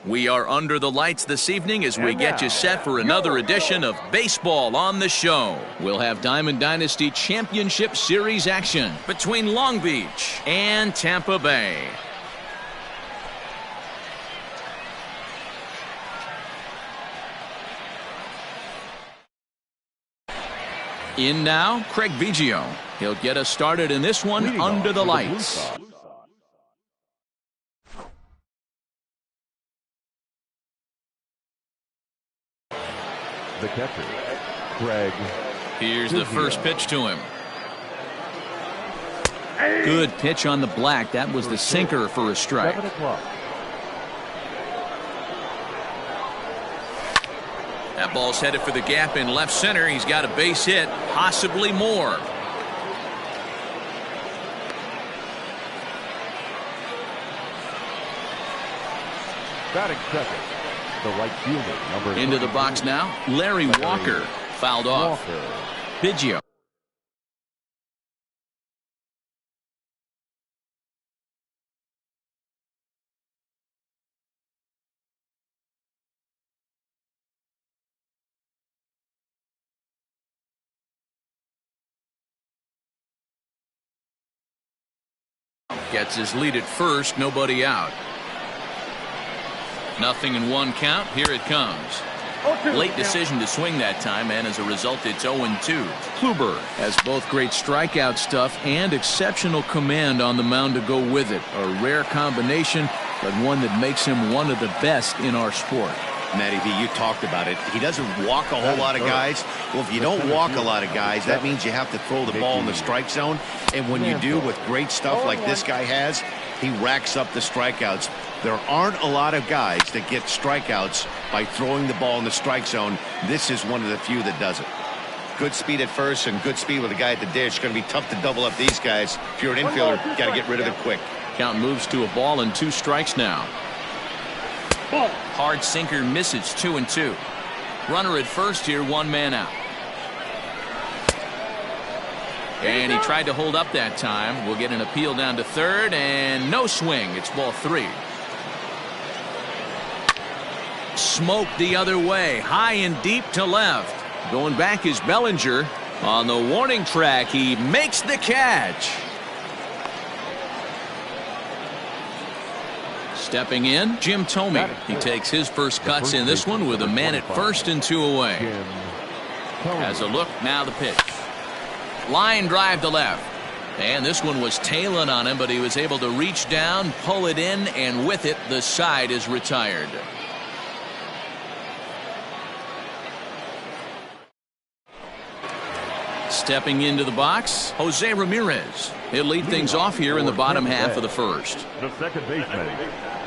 We are under the lights this evening as we get you set for another edition of Baseball on the Show. We'll have Diamond Dynasty Championship Series action between Long Beach and Tampa Bay. In now, Craig Biggio. He'll get us started in this one under the lights. The catcher, Craig. Here's the first pitch to him. Good pitch on the black. That was the sinker for a strike. 7 o'clock. That ball's headed for the gap in left center. He's got a base hit, possibly more. Batting second, the right fielder, number Into the box now, Larry Walker. Fouled off. Biggio. Gets his lead at first, nobody out. Nothing in one count. Here it comes. Late decision to swing that time, and as a result, it's 0-2. Kluber has both great strikeout stuff and exceptional command on the mound to go with it. A rare combination, but one that makes him one of the best in our sport. Matty V, you talked about it. He doesn't walk a whole lot of guys. Well, if you don't walk a lot of guys, that means you have to throw the ball in the strike zone. And when you do with great stuff like this guy has, he racks up the strikeouts. There aren't a lot of guys that get strikeouts by throwing the ball in the strike zone. This is one of the few that does it. Good speed at first and good speed with a guy at the dish. Going to be tough to double up these guys. If you're an infielder, got to get rid of it quick. Count moves to a ball and 2 strikes now. Hard sinker misses, 2-2. Runner at first here, 1 man out. And he tried to hold up that time. We'll get an appeal down to third, and no swing. It's ball 3. Smoke the other way, high and deep to left. Going back is Bellinger. On the warning track, he makes the catch. Stepping in, Jim Thome. He takes his first cuts in this one with a man at first and 2 away. Has a look, now the pitch. Line drive to left. And this one was tailing on him, but he was able to reach down, pull it in, and with it, the side is retired. Stepping into the box, Jose Ramirez. He'll lead things off here in the bottom half of the first. The second baseman,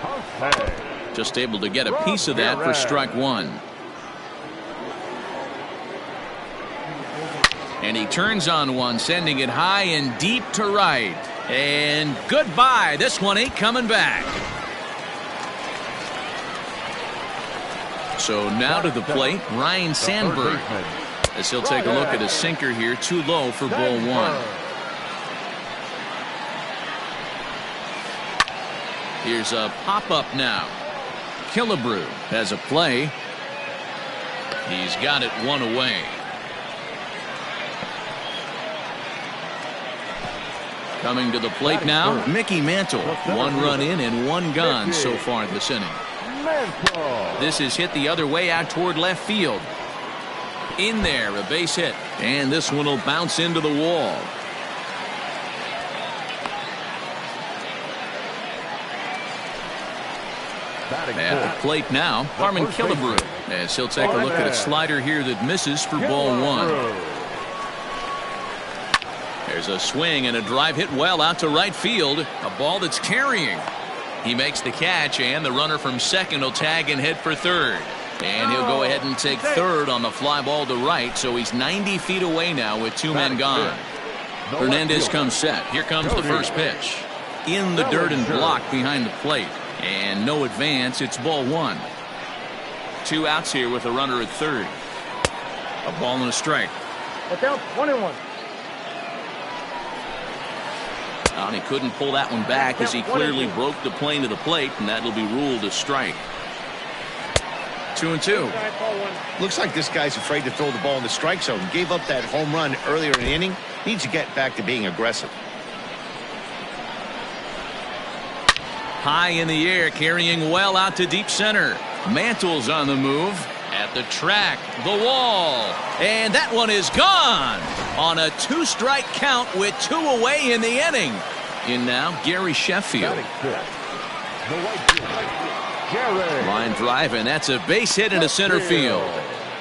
Jose. Just able to get a piece of that for strike 1. And he turns on one, sending it high and deep to right. And goodbye. This one ain't coming back. So now to the plate, Ryan Sandberg. As he'll take a look at a sinker here, too low for ball 1. Here's a pop-up now. Killebrew has a play. He's got it 1 away. Coming to the plate now, Mickey Mantle. 1 run in and 1 gone so far this inning. This is hit the other way out toward left field. In there, a base hit. And this one will bounce into the wall. At the plate now, Harmon Killebrew. As he'll take a look at a slider here that misses for ball 1. There's a swing and a drive hit well out to right field. A ball that's carrying. He makes the catch, and the runner from second will tag and head for third. And he'll go ahead and take third on the fly ball to right, so he's 90 feet away now with 2 men gone. Hernandez comes set. Here comes the first pitch. In the dirt and blocked behind the plate. And no advance. It's ball 1. 2 outs here with a runner at third. A ball and a strike. Down 1-1. And he couldn't pull that one back as he clearly broke the plane to the plate, and that'll be ruled a strike. 2-2. Looks like this guy's afraid to throw the ball in the strike zone. Gave up that home run earlier in the inning. Needs to get back to being aggressive. High in the air, carrying well out to deep center. Mantle's on the move. At the track, the wall, and that one is gone on a 2-strike count with 2 away in the inning. In now, Gary Sheffield. Line drive, and that's a base hit into center field.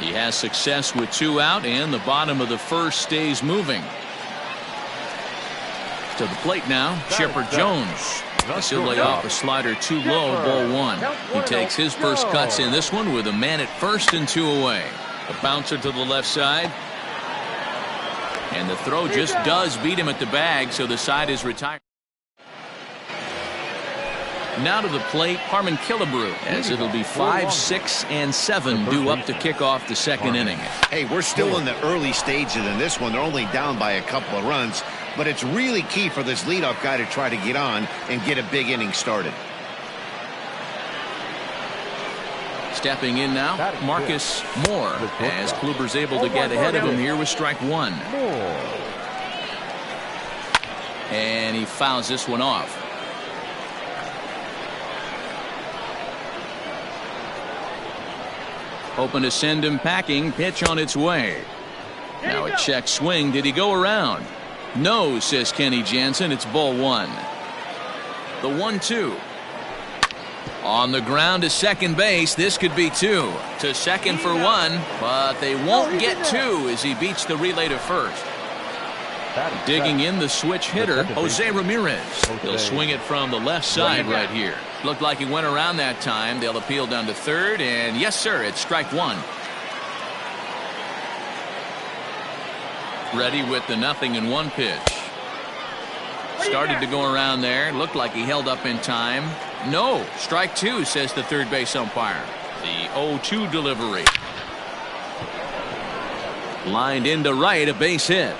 He has success with 2 out, and the bottom of the first stays moving. To the plate now, Chipper Jones. He'll lay off a slider too low, ball 1. He takes his first cuts in this one with a man at first and 2 away. A bouncer to the left side. And the throw just does beat him at the bag, so the side is retired. Now to the plate, Harmon Killebrew, as it'll be 5, 6, and 7 due up to kick off the second inning. Hey, we're still in the early stages in this one. They're only down by a couple of runs, but it's really key for this leadoff guy to try to get on and get a big inning started. Stepping in now, Marcus Moore, as Kluber's able to get ahead of him here with strike 1. And he fouls this one off. Hoping to send him packing. Pitch on its way. Now a check swing. Did he go around? No, says Kenny Jansen. It's ball 1. The 1-2. On the ground to second base. This could be 2. To second for 1, but they won't get 2 as he beats the relay to first. Digging in the switch hitter, Jose Ramirez. He'll swing it from the left side right here. Looked like he went around that time. They'll appeal down to third, and yes, sir, it's strike 1. Ready with the 0-1 pitch. Started to go around there. Looked like he held up in time. No, strike 2, says the third base umpire. The 0-2 delivery. Lined into right, a base hit.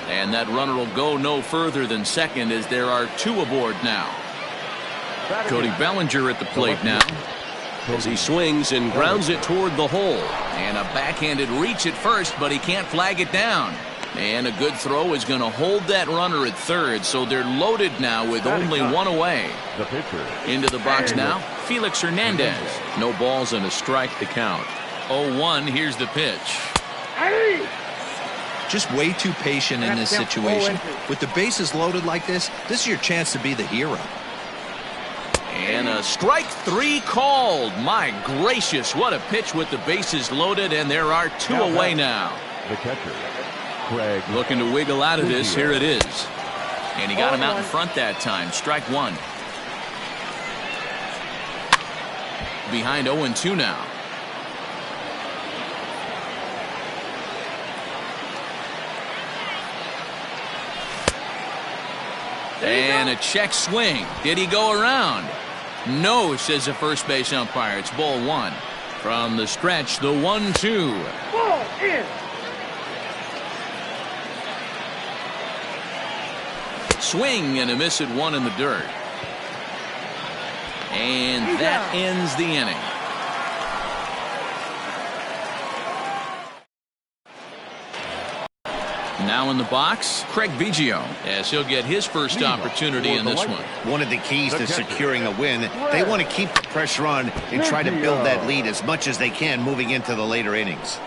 And that runner will go no further than second as there are 2 aboard now. Cody Bellinger at the plate now as he swings and grounds it toward the hole. And a backhanded reach at first, but he can't flag it down. And a good throw is going to hold that runner at third, so they're loaded now with only 1 away. Into the box now, Felix Hernandez. No balls and a strike to count. 0-1, here's the pitch. Just way too patient in this situation. With the bases loaded like this is your chance to be the hero. And a strike 3 called. My gracious, what a pitch with the bases loaded, and there are 2 away now. The catcher, Craig. Looking to wiggle out of this. Here it is. And he got him out in front that time. Strike 1. Behind 0-2 now. And a check swing. Did he go around? No, says the first base umpire. It's ball 1. From the stretch, the 1-2. Ball in. Swing and a miss at 1 in the dirt. And that ends the inning. Now in the box, Craig Biggio, as he'll get his first opportunity in this one. One of the keys to securing a win, they want to keep the pressure on and try to build that lead as much as they can moving into the later innings.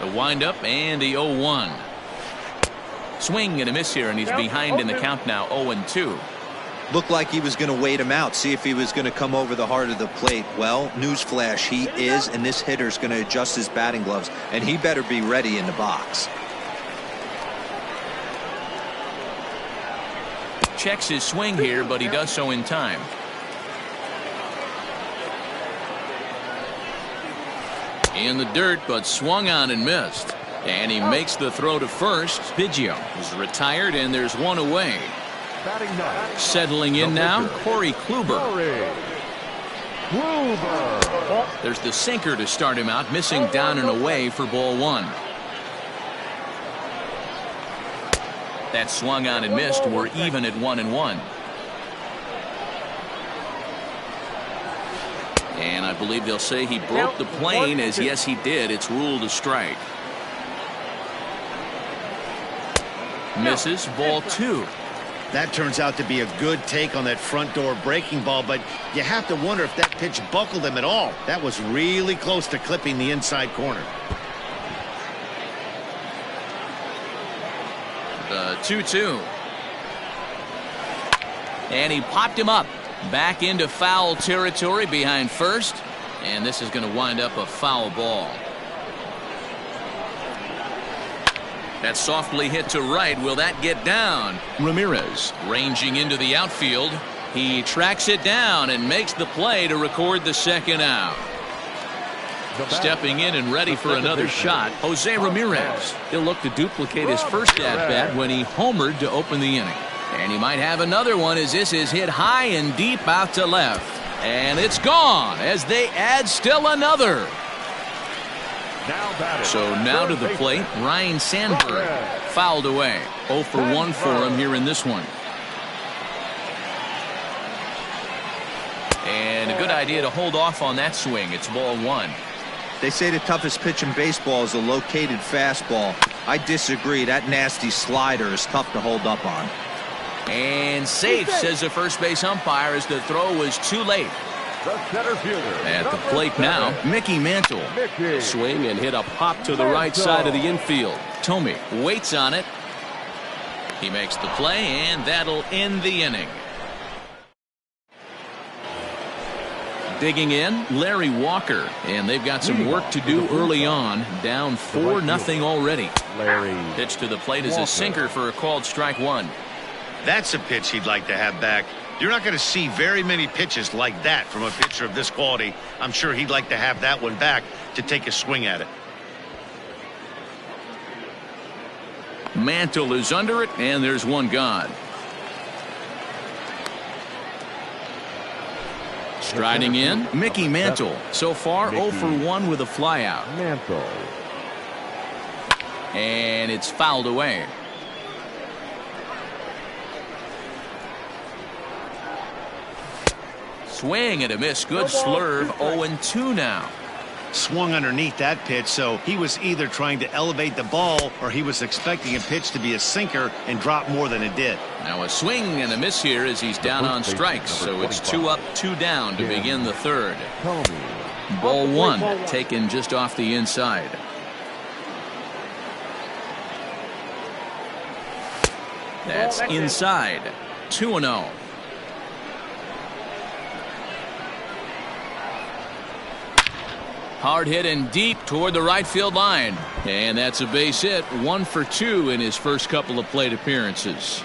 The windup and the 0-1. Swing and a miss here, and he's behind in the count now, 0-2. Looked like he was going to wait him out, see if he was going to come over the heart of the plate. Well, newsflash, he is, and this hitter's going to adjust his batting gloves, and he better be ready in the box. Checks his swing here, but he does so in time. In the dirt, but swung on and missed. And he makes the throw to first. Biggio is retired, and there's 1 away. Settling in now, Corey Kluber. There's the sinker to start him out, missing down and away for ball 1. That swung on and missed. We're even at 1-1. And I believe they'll say he broke the plane, as yes, he did. It's ruled a strike. Misses, ball 2. That turns out to be a good take on that front door breaking ball, but you have to wonder if that pitch buckled him at all. That was really close to clipping the inside corner. The 2-2. And he popped him up. Back into foul territory behind first. And this is going to wind up a foul ball. That's softly hit to right. Will that get down? Ramirez ranging into the outfield. He tracks it down and makes the play to record the second out. Stepping in and ready for another shot, Jose Ramirez. He'll look to duplicate his first at-bat when he homered to open the inning. And he might have another one as this is hit high and deep out to left. And it's gone as they add still another. So now to the plate, Ryan Sandberg. Fouled away. 0 for 1 for him here in this one. And a good idea to hold off on that swing. It's ball 1. They say the toughest pitch in baseball is a located fastball. I disagree. That nasty slider is tough to hold up on. And safe, says the first base umpire, as the throw was too late. At the plate now, Mickey Mantle. Swing and hit a pop to the right side of the infield. Tomey waits on it. He makes the play, and that'll end the inning. Digging in, Larry Walker. And they've got some work to do early on. Down 4-0 already. Pitch to the plate is a sinker for a called strike 1. That's a pitch he'd like to have back. You're not going to see very many pitches like that from a pitcher of this quality. I'm sure he'd like to have that one back to take a swing at it. Mantle is under it, and there's one gone. Striding in, Mickey Mantle. So far, 0 for 1 with a flyout. And it's fouled away. Swing and a miss. Good slurve. 0-2 now. Swung underneath that pitch, so he was either trying to elevate the ball or he was expecting a pitch to be a sinker and drop more than it did. Now a swing and a miss here as he's down on strikes, so it's 2 up, 2 down to begin the third. Ball 1 taken just off the inside. That's inside. 2-0. Hard hit and deep toward the right field line. And that's a base hit. 1 for 2 in his first couple of plate appearances.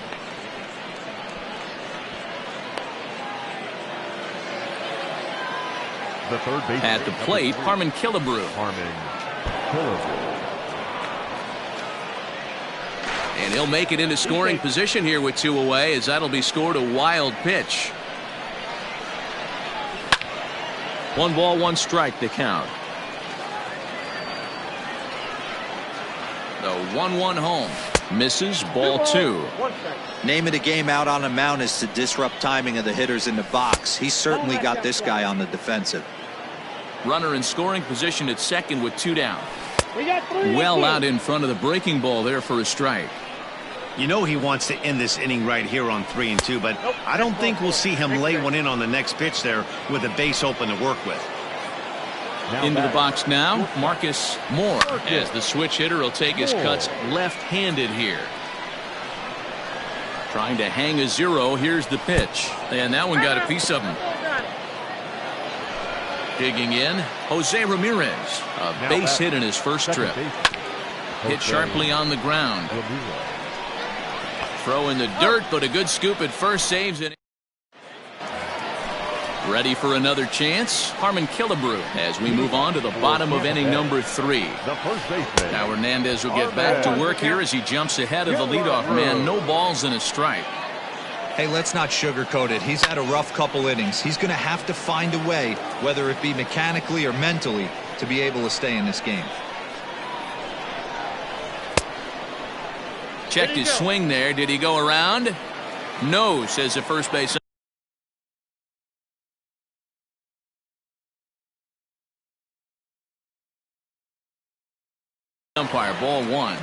At the plate, Harmon Killebrew. And he'll make it into scoring position here with 2 away, as that'll be scored a wild pitch. 1 ball, 1 strike to count. The 1-1 home. Misses, ball 2. Name of the game out on the mound is to disrupt timing of the hitters in the box. He's certainly got this guy on the defensive. Runner in scoring position at second with 2 down. Well out in front of the breaking ball there for a strike. You know he wants to end this inning right here on 3-2, but I don't think we'll see him lay one in on the next pitch there with a base open to work with. Into the box now, Marcus Moore, as the switch hitter will take his cuts left-handed here. Trying to hang a 0. Here's the pitch, and that one got a piece of him. Digging in, Jose Ramirez, a base hit in his first trip. Hit sharply on the ground. Throw in the dirt, but a good scoop at first, saves it. Ready for another chance, Harmon Killebrew, as we move on to the bottom of inning number 3. Now Hernandez will get back to work here as he jumps ahead of the leadoff man. No balls and a strike. Hey, let's not sugarcoat it. He's had a rough couple innings. He's going to have to find a way, whether it be mechanically or mentally, to be able to stay in this game. Checked his swing there. Did he go around? No, says the first base ball one.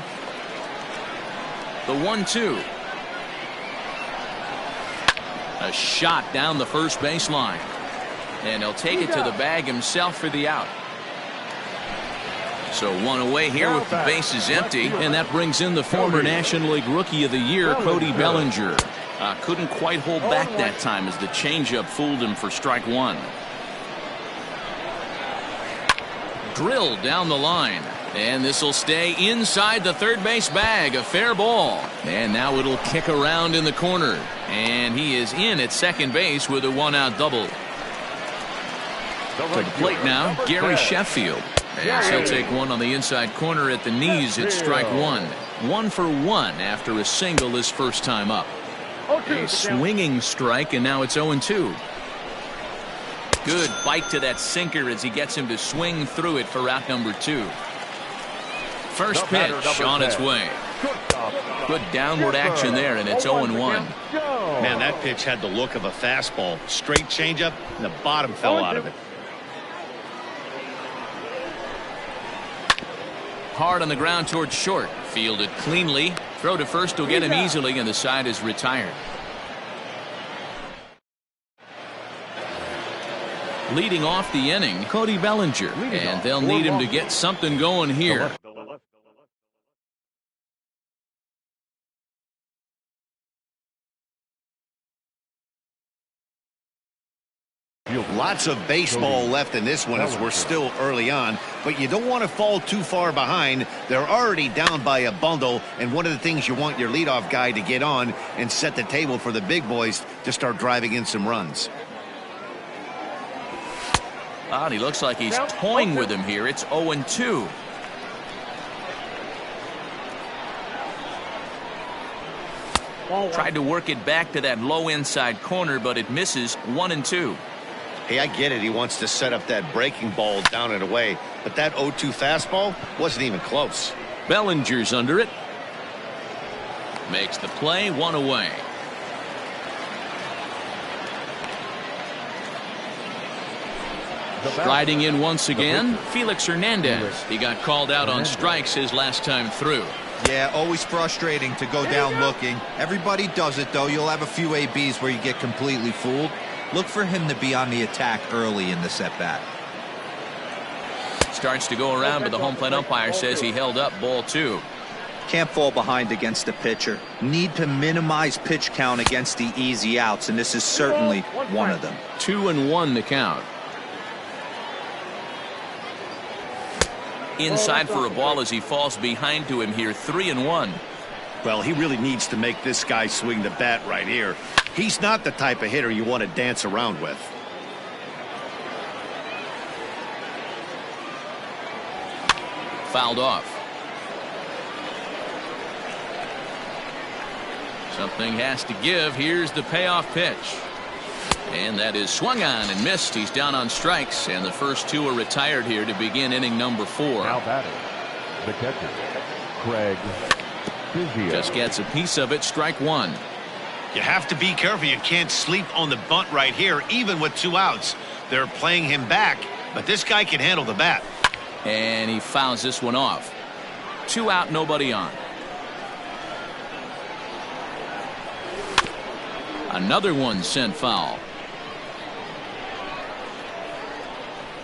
The 1-2. A shot down the first baseline. And he'll take it to the bag himself for the out. So one away here with the bases empty. And that brings in the former National League Rookie of the Year, Cody Bellinger. Couldn't quite hold back that time as the changeup fooled him for strike one. Drilled down the line. And this will stay inside the third base bag. A fair ball. And now it'll kick around in the corner. And he is in at second base with a one-out double. To the plate now, Gary Sheffield. As he'll take one on the inside corner at the knees at strike one. 1 for 1 after a single his first time up. A swinging strike, and now it's 0-2. Good bite to that sinker as he gets him to swing through it for out number 2. First pitch on its way. Good downward action there, and it's 0-1. Man, that pitch had the look of a fastball. Straight changeup, and the bottom fell out of it. Hard on the ground towards short. Fielded cleanly. Throw to first will get him easily, and the side is retired. Leading off the inning, Cody Bellinger. And they'll need him to get something going here. Lots of baseball left in this one as we're still early on, but you don't want to fall too far behind. They're already down by a bundle, and one of the things you want your leadoff guy to get on and set the table for the big boys to start driving in some runs. And he looks like he's toying with him here. It's 0-2. Tried to work it back to that low inside corner, but it misses. 1-2. Hey, I get it. He wants to set up that breaking ball down and away, but that 0-2 fastball wasn't even close. Bellinger's under it. Makes the play, 1 away. Striding in once again, Felix Hernandez. He got called out on strikes his last time through. Yeah, always frustrating to go down looking. Everybody does it, though. You'll have a few ABs where you get completely fooled. Look for him to be on the attack early in the at-bat. Starts to go around, but the home plate umpire says he held up. Ball 2. Can't fall behind against the pitcher. Need to minimize pitch count against the easy outs, and this is certainly one of them. 2-1 the count. Inside for a ball as he falls behind to him here. 3-1. Well, he really needs to make this guy swing the bat right here. He's not the type of hitter you want to dance around with. Fouled off. Something has to give. Here's the payoff pitch. And that is swung on and missed. He's down on strikes, and the first 2 are retired here to begin inning number 4. Now batting, the catcher, Craig Biggio. Just gets a piece of it. Strike 1. You have to be careful. You can't sleep on the bunt right here, even with 2 outs. They're playing him back, but this guy can handle the bat. And he fouls this one off. 2 out, nobody on. Another one sent foul.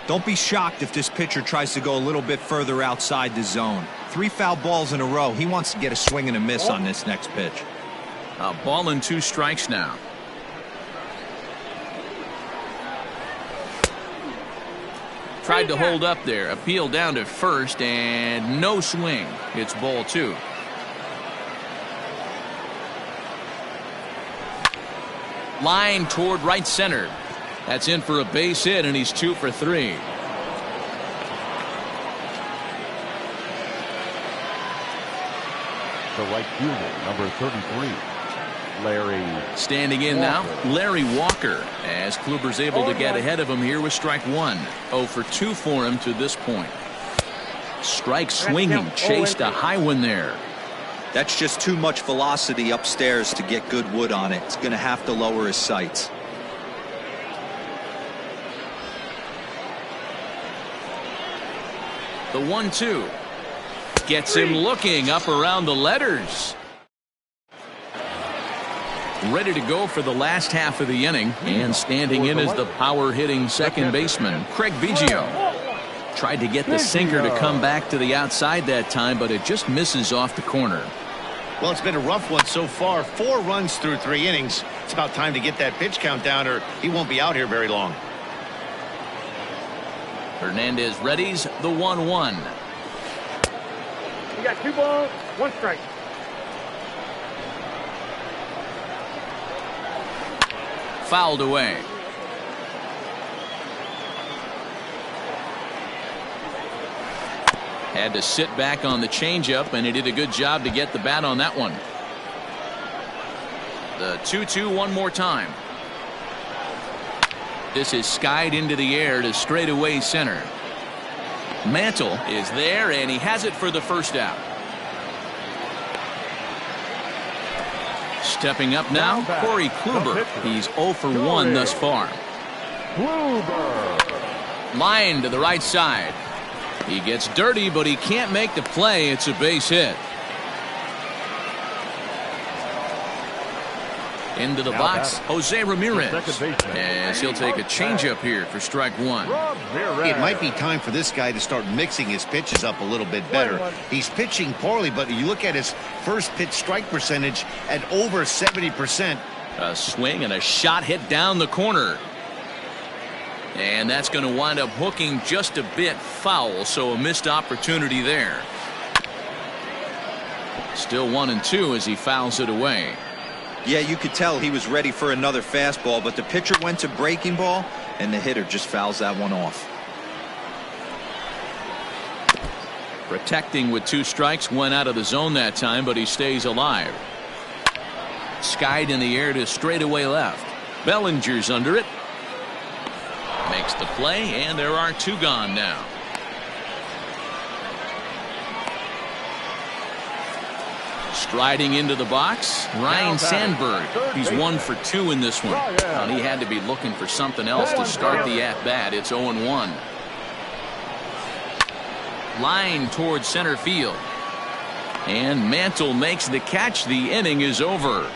Don't be shocked if this pitcher tries to go a little bit further outside the zone. 3 foul balls in a row. He wants to get a swing and a miss on this next pitch. A ball and 2 strikes now. Tried to hold up there. Appeal down to first, and no swing. It's ball 2. Line toward right center. That's in for a base hit, and he's 2 for 3. The right fielder, number 33, Larry. Standing in now, Larry Walker, as Kluber's able to get ahead of him here with strike 1. 0 for 2 for him to this point. Strike swinging, chased a high one there. That's just too much velocity upstairs to get good wood on it. It's going to have to lower his sights. The 1-2. just gets him looking up around the letters. Ready to go for the last half of the inning, and standing in is the power-hitting second baseman, Craig Biggio. Tried to get the sinker to come back to the outside that time, but it just misses off the corner. Well, it's been a rough one so far. 4 runs through 3 innings. It's about time to get that pitch count down, or he won't be out here very long. Hernandez readies the 1-1. You got 2 balls, 1 strike. Fouled away. Had to sit back on the changeup, and he did a good job to get the bat on that one. The 2-2 one more time. This is skied into the air to straightaway center. Mantle is there, and he has it for the first out. Stepping up now, Corey Kluber. He's 0 for 1 thus far. Line to the right side. He gets dirty, but he can't make the play. It's a base hit. Into the box, Jose Ramirez. As he'll take a changeup here for strike 1. It might be time for this guy to start mixing his pitches up a little bit better. He's pitching poorly, but you look at his first pitch strike percentage at over 70%. A swing and a shot hit down the corner. And that's going to wind up hooking just a bit foul, so a missed opportunity there. Still 1-2 as he fouls it away. Yeah, you could tell he was ready for another fastball, but the pitcher went to breaking ball, and the hitter just fouls that one off. Protecting with 2 strikes, went out of the zone that time, but he stays alive. Skied in the air to straightaway left. Bellinger's under it. Makes the play, and there are 2 gone now. Striding into the box, Ryan Sandberg. He's 1 for 2 in this one. And he had to be looking for something else to start the at-bat. It's 0-1. Line towards center field. And Mantle makes the catch. The inning is over.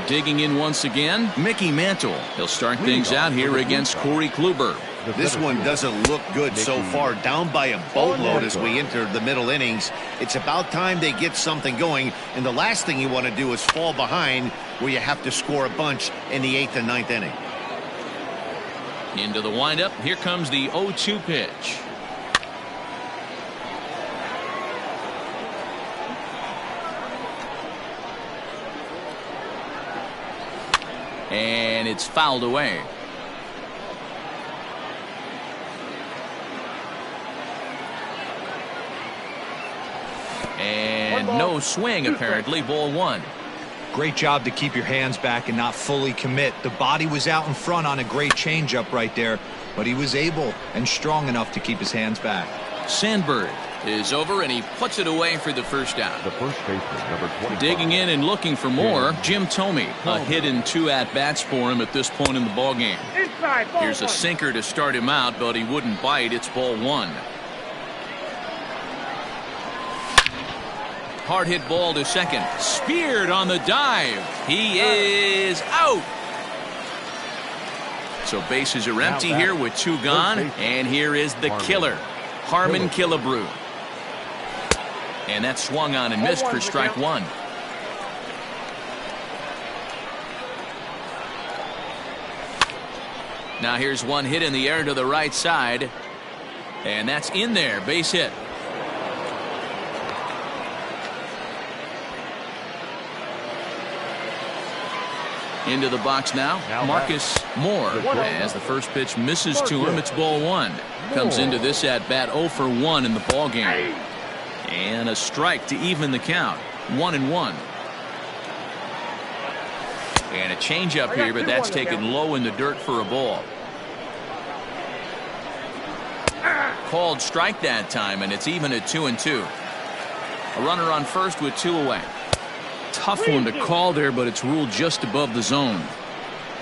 Digging in once again, Mickey Mantle. He'll start things out here against Corey Kluber. This one doesn't look good so far. Down by a boatload as we enter the middle innings. It's about time they get something going, and the last thing you want to do is fall behind where you have to score a bunch in the 8th and 9th inning. Into the windup. Here comes the 0-2 pitch. And it's fouled away. And no swing, apparently. Ball 1. Great job to keep your hands back and not fully commit. The body was out in front on a great changeup right there, but he was able and strong enough to keep his hands back. Sandberg is over, and he puts it away for the first out. The first baseman, number 25. Digging in and looking for more, Jim Thome. A hit and 2 at-bats for him at this point in the ballgame. Here's a sinker to start him out, but he wouldn't bite. It's ball 1. Hard hit ball to second. Speared on the dive. He is out. So bases are empty here with 2 gone. And here is the killer, Harmon Killebrew. And that swung on and missed for strike 1. Now here's one hit in the air to the right side. And that's in there. Base hit. Into the box now, Marcus Moore. As the first pitch misses to him, it's ball 1. Comes into this at bat 0 for 1 in the ball game. And a strike to even the count. 1-1. And a changeup here, but that's taken low in the dirt for a ball. Called strike that time, and it's even at 2-2. A runner on first with 2 away. Tough one to call there, but it's ruled just above the zone.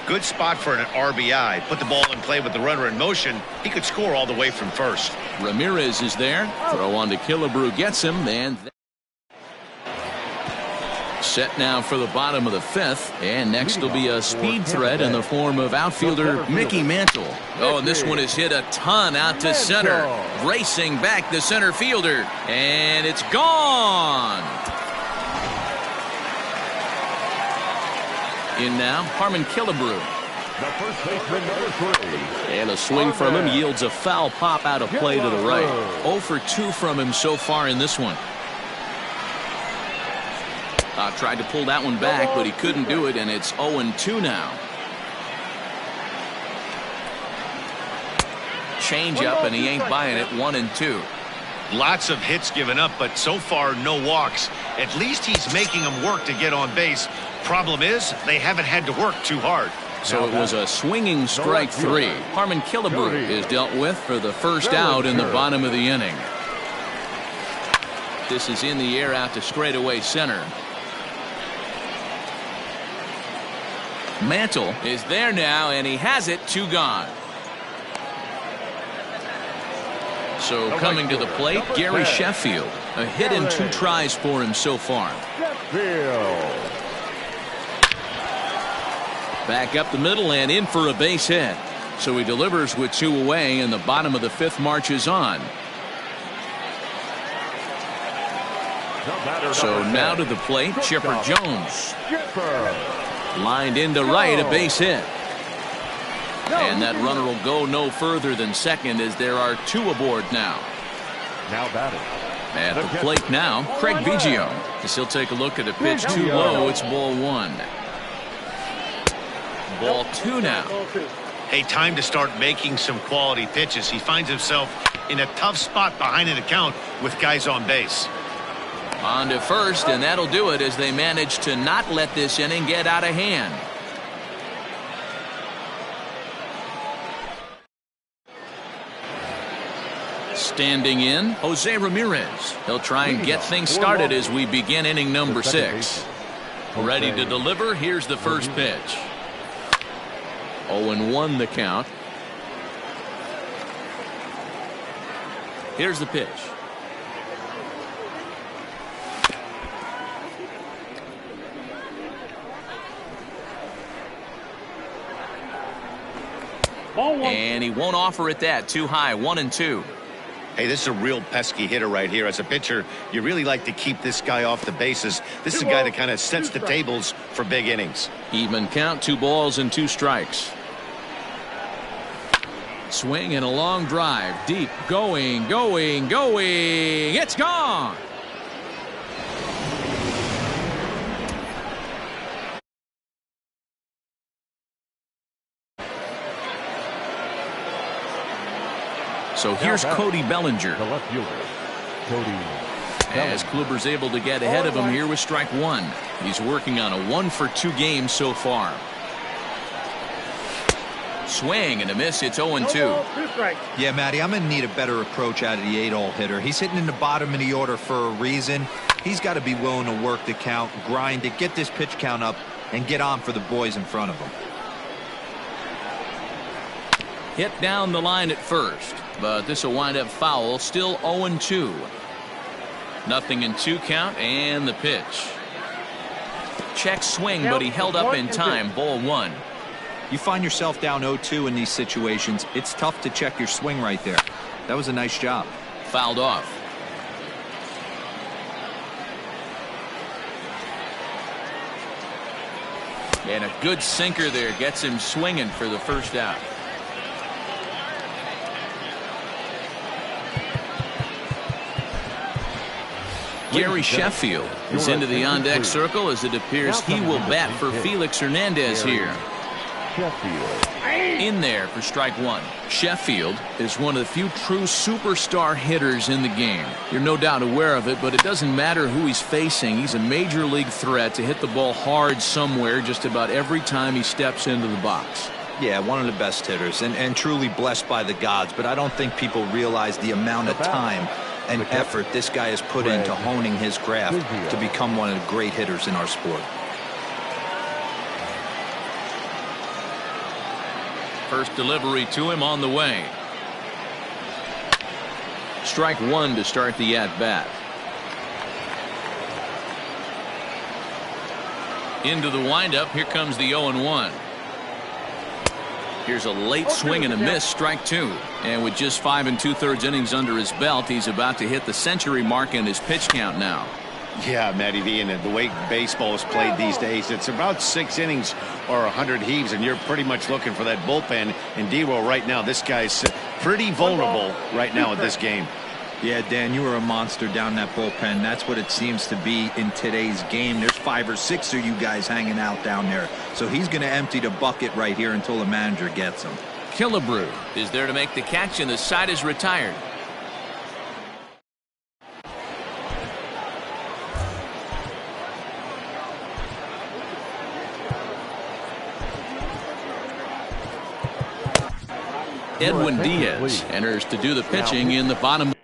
Good spot for an RBI. Put the ball in play with the runner in motion. He could score all the way from first. Ramirez is there. Throw on to Killebrew gets him. And set now for the bottom of the fifth. And next will be a speed threat in the form of outfielder Mickey Mantle. Oh, and this one is hit a ton out to center. Racing back the center fielder. And it's gone. In now, Harmon Killebrew. The first baseman, number 3. And a swing from him yields a foul pop out of play to the right. 0 for 2 from him so far in this one. Tried to pull that one back, but he couldn't do it, and it's 0-2 now. Change up, and he ain't buying it. 1-2. Lots of hits given up, but so far no walks. At least he's making them work to get on base. Problem is, they haven't had to work too hard. So it was a swinging strike 3. Harmon Killebrew is dealt with for the first out in the bottom of the inning. This is in the air out to straightaway center. Mantle is there now, and he has it. 2 gone. So coming to the plate, Gary Sheffield. A hit in 2 tries for him so far. Back up the middle and in for a base hit. So he delivers with 2 away, and the bottom of the 5th marches on. So now to the plate, Chipper Jones. Lined into right, a base hit. And that runner will go no further than second as there are 2 aboard now. Now batting. At the plate now, Craig Biggio. As he'll take a look at a pitch too low, it's ball 1. Ball 2 now. Hey, time to start making some quality pitches. He finds himself in a tough spot behind an account with guys on base. On to first, and that'll do it as they manage to not let this inning get out of hand. Standing in, Jose Ramirez. He'll try and get things started as we begin inning number 6. Ready to deliver. Here's the first pitch. 0-1 the count. Here's the pitch. And he won't offer it that. Too high. 1-2. Hey, this is a real pesky hitter right here. As a pitcher, you really like to keep this guy off the bases. This is a guy that kind of sets the tables for big innings. Even count. 2 balls and 2 strikes. Swing and a long drive. Deep. Going. It's gone. So here's Cody Bellinger. The left fielder, Cody. As Kluber's able to get ahead of him here with strike 1. He's working on a 1 for 2 game so far. Swing and a miss. It's 0-2. Yeah, Matty, I'm going to need a better approach out of the 8-hole hitter. He's hitting in the bottom of the order for a reason. He's got to be willing to work the count, grind it, get this pitch count up, and get on for the boys in front of him. Hit down the line at first, but this will wind up foul. Still 0-2. Nothing in 2 count, and the pitch. Check swing, but he held up in time. Ball 1. You find yourself down 0-2 in these situations, it's tough to check your swing right there. That was a nice job. Fouled off. And a good sinker there gets him swinging for the first out. Gary Sheffield is into the on-deck circle as it appears he will bat for Felix Hernandez here. In there for strike 1. Sheffield is one of the few true superstar hitters in the game. You're no doubt aware of it, but it doesn't matter who he's facing. He's a major league threat to hit the ball hard somewhere just about every time he steps into the box. Yeah, one of the best hitters and truly blessed by the gods, but I don't think people realize the amount of time and effort this guy has put into honing his craft to become one of the great hitters in our sport. First delivery to him on the way. Strike one to start the at-bat. Into the windup. Here comes the 0-1. Here's a late swing and a miss. Strike two. And with just 5 2/3 innings under his belt, he's about to hit the century mark in his pitch count now. Yeah, Matty V, and the way baseball is played these days, it's about 6 innings or 100 heaves, and you're pretty much looking for that bullpen. And D-Roll right now, this guy's pretty vulnerable right now at this game. Yeah, Dan, you were a monster down that bullpen. That's what it seems to be in today's game. There's 5 or 6 of you guys hanging out down there. So he's going to empty the bucket right here until the manager gets him. Killebrew is there to make the catch, and the side is retired. Edwin Diaz enters to do the pitching in the bottom.